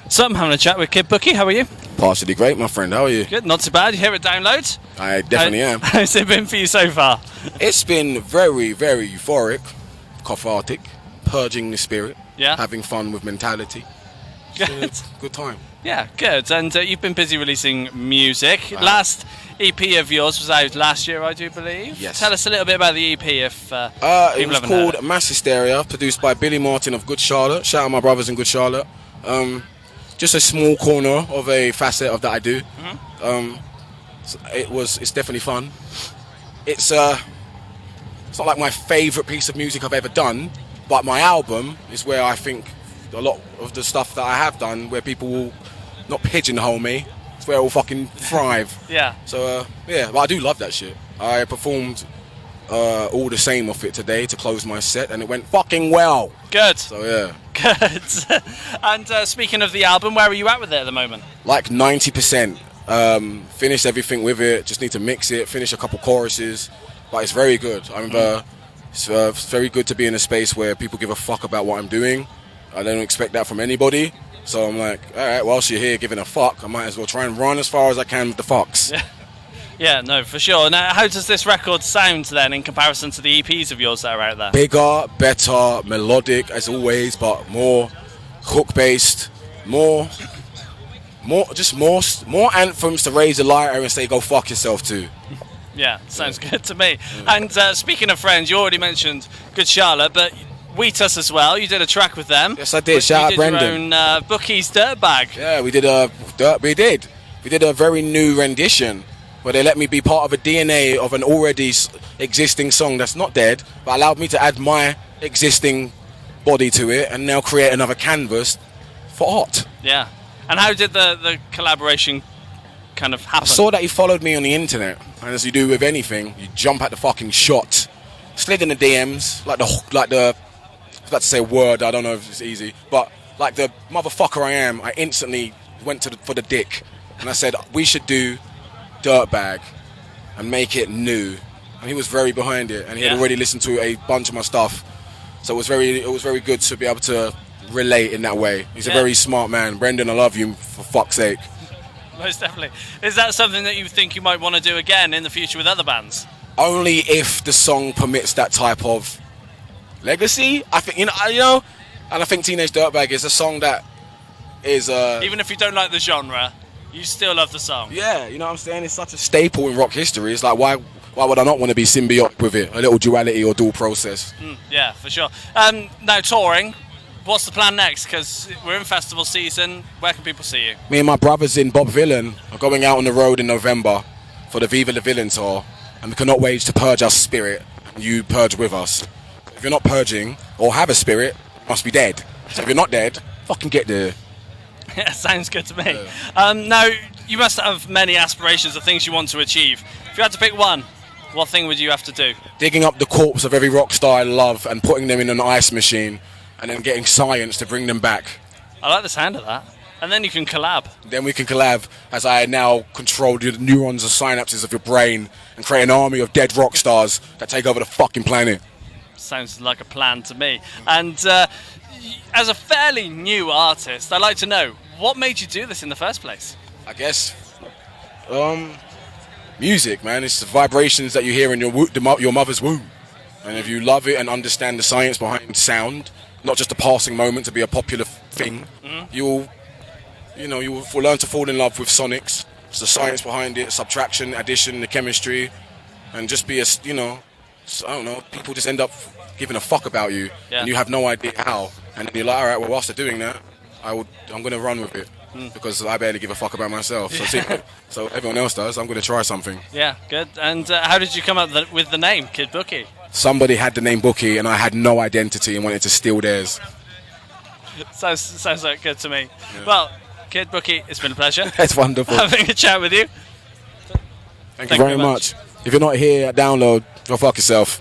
So I'm having a chat with Kid Bookie. How are you? Partially great, my friend. How are you? Good, not too bad. You here at Download? I definitely am. How's it been for you so far? It's been very, very euphoric, cathartic, purging the spirit, having fun with mentality. Good. Good time. Yeah, good. And you've been busy releasing music. Last EP of yours was out last year, I do believe. Yes. Tell us a little bit about the EP if it people was haven't heard called it. Mass Hysteria, produced by Billy Martin of Good Charlotte. Shout out my brothers in Good Charlotte. Just a small corner of a facet of that I do. It's definitely fun. It's not like my favourite piece of music I've ever done, but my album is where I think a lot of the stuff that I have done, where people will not pigeonhole me, it's where it will fucking thrive. Yeah. So but I do love that shit. I performed all the same of it today to close my set, and it went fucking well. Good. So yeah. Good. And speaking of the album, where are you at with it at the moment? Like 90%. Finished everything with it. Just need to mix it. Finish a couple choruses, but it's very good. It's very good to be in a space where people give a fuck about what I'm doing. I don't expect that from anybody. So I'm like, all right, whilst you're here giving a fuck, I might as well try and run as far as I can with the fucks. Yeah, no, for sure. Now, how does this record sound then in comparison to the EPs of yours that are out there? Bigger, better, melodic as always, but more hook-based, more anthems to raise a lighter and say go fuck yourself to. Yeah, sounds good to me. And speaking of friends, you already mentioned Good Charlotte, but Wheat Us as well. You did a track with them. Yes, I did. Shout out Brendan. You did your own Bookie's Dirtbag. Yeah, we did a very new rendition where they let me be part of a DNA of an already existing song that's not dead, but allowed me to add my existing body to it and now create another canvas for art. Yeah. And how did the collaboration kind of happen? I saw that he followed me on the internet, and as you do with anything, you jump at the fucking shot. Slid in the DMs, like the I was about to say word, I don't know if it's easy, but like the motherfucker I am, I instantly went for the dick, and I said we should do Dirtbag and make it new, and he was very behind it, and he had already listened to a bunch of my stuff, so it was very good to be able to relate in that way. He's a very smart man. Brendan, I love you, for fuck's sake. Most definitely. Is that something that you think you might want to do again in the future with other bands? Only if the song permits that type of legacy. I think you know, and I think Teenage Dirtbag is a song that is even if you don't like the genre, you still love the song. Yeah, you know what I'm saying? It's such a staple in rock history. It's like why would I not want to be symbiotic with it? A little duality or dual process. Yeah, for sure. Now touring, what's the plan next? Because we're in festival season. Where can people see you? Me and my brothers in Bob Villain are going out on the road in November for the Viva La Villain tour, and we cannot wait to purge our spirit. You purge with us. If you're not purging or have a spirit, you must be dead. So if you're not dead, fucking get there. Yeah, sounds good to me. Now, you must have many aspirations of things you want to achieve. If you had to pick one, what thing would you have to do? Digging up the corpse of every rock star I love and putting them in an ice machine and then getting science to bring them back. I like the sound of that. And then you can collab. Then we can collab as I now control the neurons or synapses of your brain and create an army of dead rock stars that take over the fucking planet. Sounds like a plan to me. And as a fairly new artist, I'd like to know, what made you do this in the first place? I guess music, man. It's the vibrations that you hear in your mother's womb. And if you love it and understand the science behind sound, not just a passing moment to be a popular thing, you will learn to fall in love with sonics. It's the science behind it, subtraction, addition, the chemistry, and just be I don't know, people just end up giving a fuck about you, and you have no idea how. And then you're like, all right, well, whilst they're doing that, I'm going to run with it. Because I barely give a fuck about myself. So everyone else does. I'm going to try something. Yeah, good. And how did you come up with the name Kid Bookie? Somebody had the name Bookie, and I had no identity and wanted to steal theirs. Sounds like good to me. Yeah. Well, Kid Bookie, it's been a pleasure. It's wonderful having a chat with you. Thank you very much. If you're not here at Download, go fuck yourself.